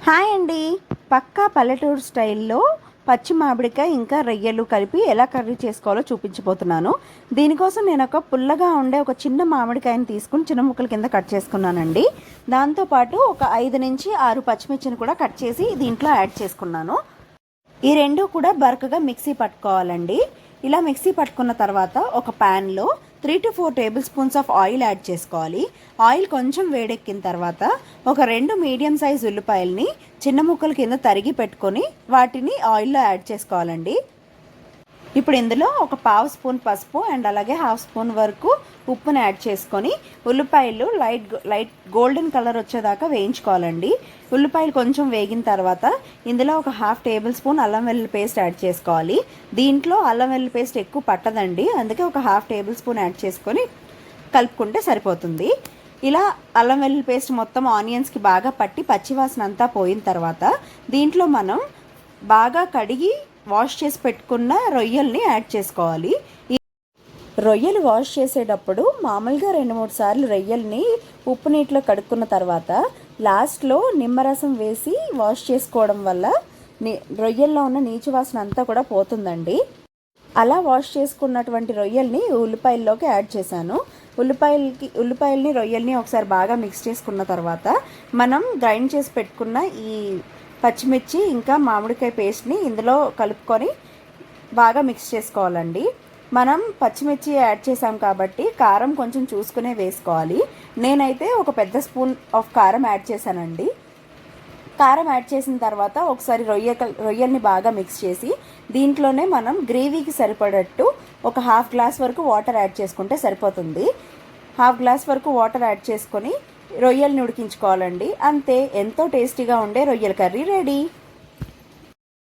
Hi అండి. పక్కా పల్లెటూరు స్టైల్లో పచ్చి మామిడికాయ ఇంకా రొయ్యలు కలిపి ఎలా కర్రీ చేసుకోవాలో చూపించబోతున్నాను. దీనికోసం నేను ఒక పుల్లగా ఉండే ఒక చిన్న మామిడికాయని తీసుకుని చిన్న ముక్కల కింద కట్ చేసుకున్నానండి. దాంతోపాటు ఒక 5 నుంచి 6 పచ్చిమిర్చిని కూడా కట్ చేసి దీంట్లో యాడ్ చేసుకున్నాను. ఈ రెండు కూడా బరకగా మిక్సీ పట్టుకోవాలండి. ఇలా మిక్సీ పట్టుకున్న తర్వాత ఒక ప్యాన్లో 3 to 4 table spoons of oil add చేసుకోవాలి. ఆయిల్ కొంచెం వేడెక్కిన తర్వాత ఒక 2 మీడియం సైజ్ ఉల్లిపాయల్ని చిన్న ముక్కల కింద తరిగి పెట్టుకొని వాటిని ఆయిల్లో యాడ్ చేసుకోవాలండి. ఇప్పుడు ఇందులో ఒక 1/2 స్పూన్ పసుపు అండ్ అలాగే 1/2 స్పూన్ వరకు ఉప్పుని యాడ్ చేసుకొని ఉల్లిపాయలు లైట్ గోల్డెన్ కలర్ వచ్చేదాకా వేయించుకోవాలండి. ఉల్లిపాయలు కొంచెం వేగిన తర్వాత ఇందులో ఒక 1/2 టేబుల్ స్పూన్ అల్లం వెల్లుల్లి పేస్ట్ యాడ్ చేసుకోవాలి. దీంట్లో అల్లం వెల్లుల్లి పేస్ట్ ఎక్కువ పట్టదండి, అందుకే ఒక 1/2 టేబుల్ స్పూన్ యాడ్ చేసుకొని కలుపుకుంటే సరిపోతుంది. ఇలా అల్లం వెల్లుల్లి పేస్ట్ మొత్తం ఆనియన్స్కి బాగా పట్టి పచ్చివాసన అంతా పోయిన తర్వాత దీంట్లో మనం బాగా కడిగి వాష్ చేసి పెట్టుకున్న రొయ్యల్ని యాడ్ చేసుకోవాలి. ఈ రొయ్యలు వాష్ చేసేటప్పుడు మామూలుగా 2-3 సార్లు రొయ్యల్ని ఉప్పు నీటిలో కడుక్కున్న తర్వాత లాస్ట్లో నిమ్మరసం వేసి వాష్ చేసుకోవడం వల్ల రొయ్యల్లో ఉన్న నీచు వాసన అంతా కూడా పోతుందండి. అలా వాష్ చేసుకున్నటువంటి రొయ్యల్ని ఉల్లిపాయల్లోకి యాడ్ చేశాను. ఉల్లిపాయల్ని రొయ్యల్ని ఒకసారి బాగా మిక్స్ చేసుకున్న తర్వాత మనం గ్రైండ్ చేసి పెట్టుకున్న ఈ పచ్చిమిర్చి ఇంకా మామిడికాయ పేస్ట్ని ఇందులో కలుపుకొని బాగా మిక్స్ చేసుకోవాలండి. మనం పచ్చిమిర్చి యాడ్ చేసాం కాబట్టి కారం కొంచెం చూసుకునే వేసుకోవాలి. నేనైతే ఒక పెద్ద స్పూన్ ఆఫ్ కారం యాడ్ చేశానండి. కారం యాడ్ చేసిన తర్వాత ఒకసారి రొయ్యల్ని బాగా మిక్స్ చేసి దీంట్లోనే మనం గ్రేవీకి సరిపడట్టు ఒక 1/2 గ్లాస్ వరకు వాటర్ యాడ్ చేసుకుంటే సరిపోతుంది. 1/2 గ్లాస్ వరకు వాటర్ యాడ్ చేసుకొని రొయ్యల్ని ఉడికించుకోవాలండి. అంతే, ఎంతో టేస్టీగా ఉండే రొయ్యల కర్రీ రెడీ.